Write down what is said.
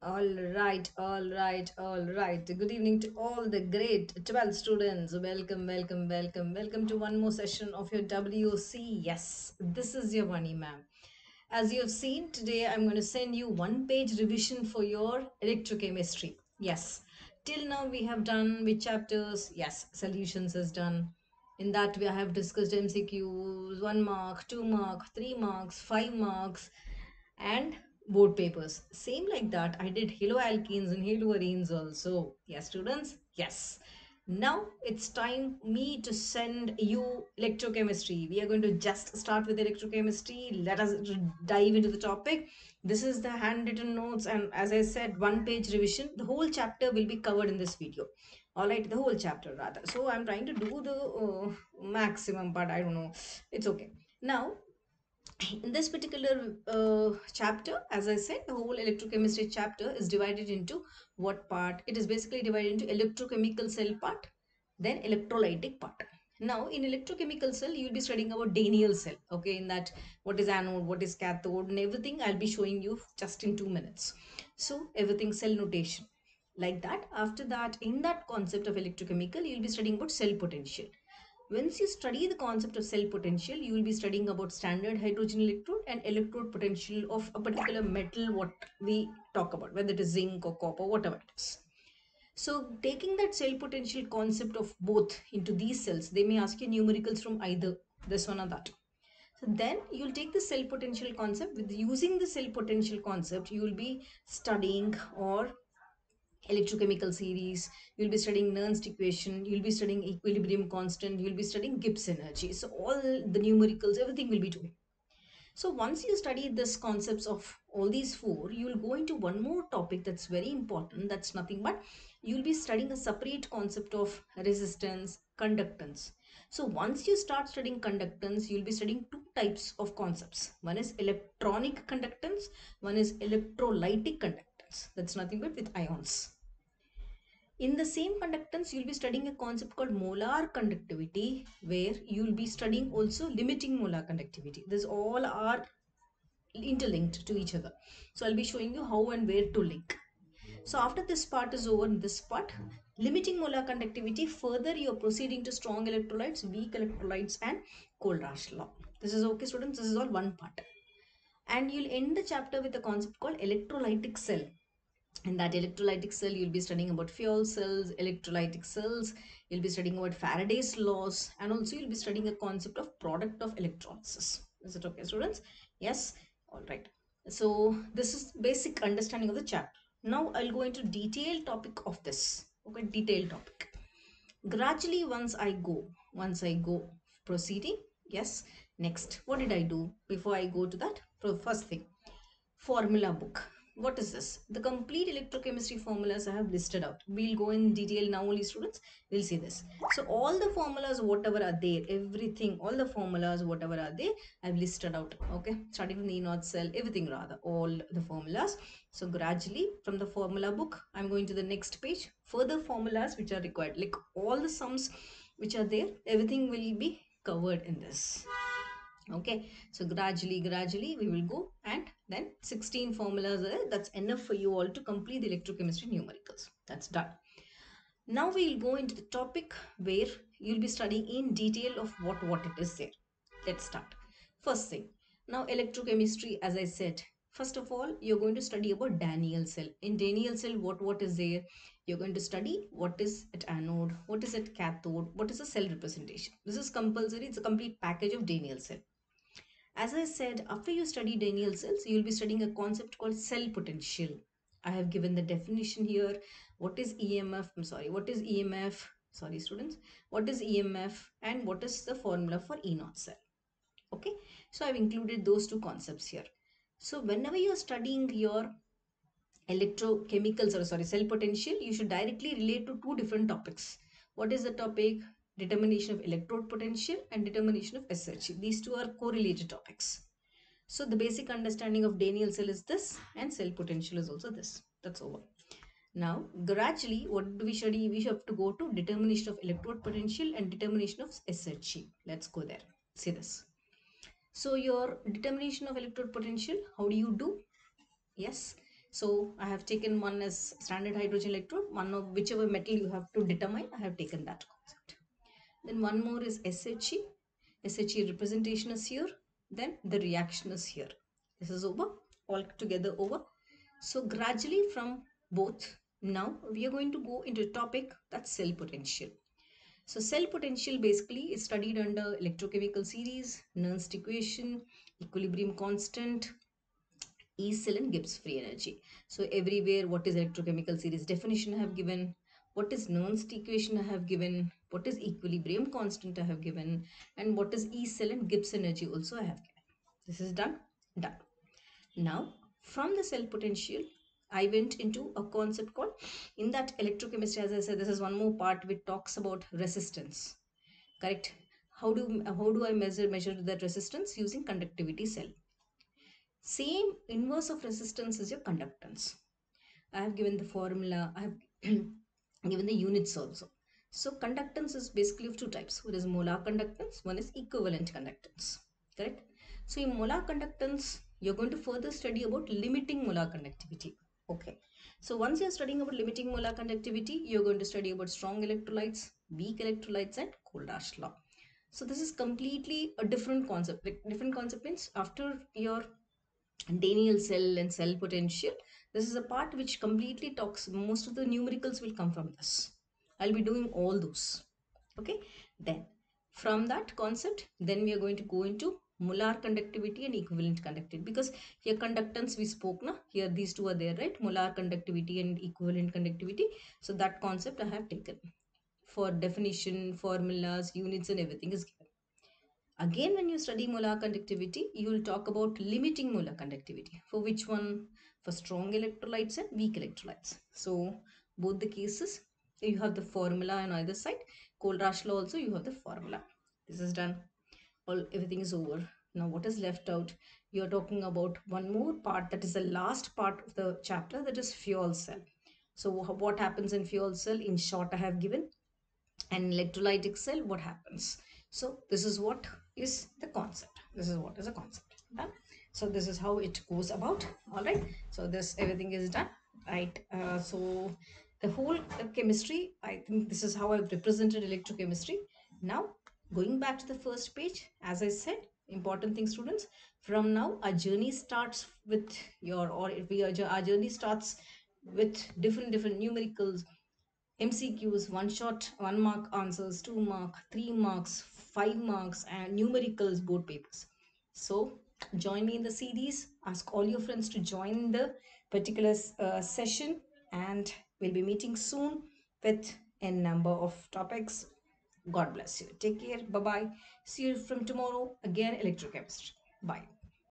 All right. Good evening to all the great 12th students. Welcome to one more session of your WC. Yes, this is your Vani ma'am. As you have seen today, I'm going to send you one page revision for your electrochemistry. Yes, till now we have done with chapters. Yes, solutions is done. In that we have discussed MCQs, 1 mark, 2 mark, 3 marks, 5 marks, and board papers. Same like that, I did haloalkenes and haloarenes also. Yes, students. Yes. Now it's time me to send you electrochemistry. We are going to just start with electrochemistry. Let us dive into the topic. This is the handwritten notes, and as I said, one page revision. The whole chapter will be covered in this video. All right, the whole chapter rather. So I'm trying to do the maximum part. I don't know. It's okay. Now in this particular chapter, as I said, the whole electrochemistry chapter is divided into what part? It is basically divided into electrochemical cell part, then electrolytic part. Now in electrochemical cell, you will be studying about Daniell cell. Okay, in that, what is anode, what is cathode, and everything I'll be showing you just in 2 minutes. So everything cell notation like that. After that, in that concept of electrochemical, you'll be studying about cell potential. Once you study the concept of cell potential, you will be studying about standard hydrogen electrode and electrode potential of a particular metal, what we talk about, whether it is zinc or copper, whatever it is. So taking that cell potential concept of both into these cells, they may ask you numericals from either this one or that. So then you'll take the cell potential concept. With using the cell potential concept, you will be studying or electrochemical series, you'll be studying Nernst equation, you'll be studying equilibrium constant, you'll be studying Gibbs energy. So all the numericals, everything will be doing. So once you study this concepts of all these four, you will go into one more topic that's very important. That's nothing but you'll be studying a separate concept of resistance, conductance. So once you start studying conductance, you'll be studying two types of concepts. One is electronic conductance, one is electrolytic conductance. That's nothing but with ions. In the same conductance, you'll be studying a concept called molar conductivity, where you'll be studying also limiting molar conductivity. These all are interlinked to each other. So I'll be showing you how and where to link. So after this part is over, in this part, limiting molar conductivity, further you're proceeding to strong electrolytes, weak electrolytes, and Kohlrausch law. This is okay, students. This is all one part. And you'll end the chapter with a concept called electrolytic cell. In that electrolytic cell, you'll be studying about fuel cells, electrolytic cells, you'll be studying about Faraday's laws, and also you'll be studying a concept of product of electrolysis. Is it okay, students? Yes. All right. So this is basic understanding of the chapter. Now I'll go into detailed topic of this. Okay, detailed topic. Gradually, once I go proceeding. Yes. Next, what did I do before I go to that? First thing, formula book. What is this? The complete electrochemistry formulas I have listed out. We'll go in detail now only, students. We'll see this. So all the formulas, whatever are there, everything, all the formulas, whatever are there, I've listed out. Okay, starting from the E0 cell, everything rather, all the formulas. So gradually from the formula book, I'm going to the next page. Further formulas which are required, like all the sums which are there, everything will be covered in this. Okay, so gradually we will go, and then 16 formulas are there. That's enough for you all to complete the electrochemistry numericals. That's done. Now we'll go into the topic where you'll be studying in detail of what it is there. Let's start. First thing, now electrochemistry, as I said, first of all you're going to study about Daniell cell. In Daniell cell, what is there? You're going to study what is at anode, what is at cathode, what is a cell representation. This is compulsory. It's a complete package of Daniell cell. As I said, after you study Daniell cells, you will be studying a concept called cell potential. I have given the definition here. What is EMF? I'm sorry, what is EMF? Sorry, students. What is EMF and what is the formula for E0 cell? Okay, so I've included those two concepts here. So whenever you're studying your electrochemicals, or sorry, cell potential, you should directly relate to two different topics. What is the topic? Determination of electrode potential and determination of SH. These two are correlated topics. So the basic understanding of Daniell cell is this, and cell potential is also this. That's over. Now gradually, what do we study? We have to go to determination of electrode potential and determination of SH. Let's go there. See this. So your determination of electrode potential, how do you do? Yes, So I have taken one as standard hydrogen electrode, one of whichever metal you have to determine, I have taken that concept. Then one more is SHE. SHE representation is here. Then the reaction is here. This is over, all together over. So gradually from both, now we are going to go into a topic that's cell potential. So cell potential basically is studied under electrochemical series, Nernst equation, equilibrium constant, E cell and Gibbs free energy. So everywhere, what is electrochemical series definition I have given, what is Nernst equation I have given, what is equilibrium constant I have given, and what is E cell and Gibbs energy also I have given. This is done. Done. Now, from the cell potential, I went into a concept called, in that electrochemistry, as I said, this is one more part which talks about resistance. Correct? How do I measure that resistance? Using conductivity cell. Same inverse of resistance is your conductance. I have given the formula, I have given the units also. So conductance is basically of two types. One is molar conductance, one is equivalent conductance. Correct? So in molar conductance, you're going to further study about limiting molar conductivity. Okay. So once you're studying about limiting molar conductivity, you're going to study about strong electrolytes, weak electrolytes, and Cold-Darsh law. So this is completely a different concept. Like different concept means after your Daniel cell and cell potential, this is a part which completely talks, most of the numericals will come from this. I'll be doing all those. Okay. Then from that concept, then we are going to go into molar conductivity and equivalent conductivity, because here conductance we spoke now, here these two are there, right? Molar conductivity and equivalent conductivity. So that concept I have taken for definition, formulas, units, and everything is given. Again, when you study molar conductivity, you will talk about limiting molar conductivity. For which one? For strong electrolytes and weak electrolytes. So, both the cases, you have the formula on either side. Kohlrausch law also, you have the formula. This is done. Everything is over. Now, what is left out? You are talking about one more part, that is the last part of the chapter, that is fuel cell. So, what happens in fuel cell? In short, I have given an electrolytic cell, what happens. So this is what is the concept, this is what is a concept. Done. So this is how it goes about. All right, so this everything is done, right? So the whole chemistry, I think this is how I've represented electrochemistry. Now going back to the first page, as I said, important thing students, from now our journey starts with your, or if we are, our journey starts with different numericals, MCQs, one shot, 1 mark answers, 2 mark, 3 marks, 5 marks, and numericals board papers. So join me in the series. Ask all your friends to join the particular session, and we'll be meeting soon with a number of topics. God bless you. Take care. Bye bye. See you from tomorrow. Again, electrochemistry. Bye.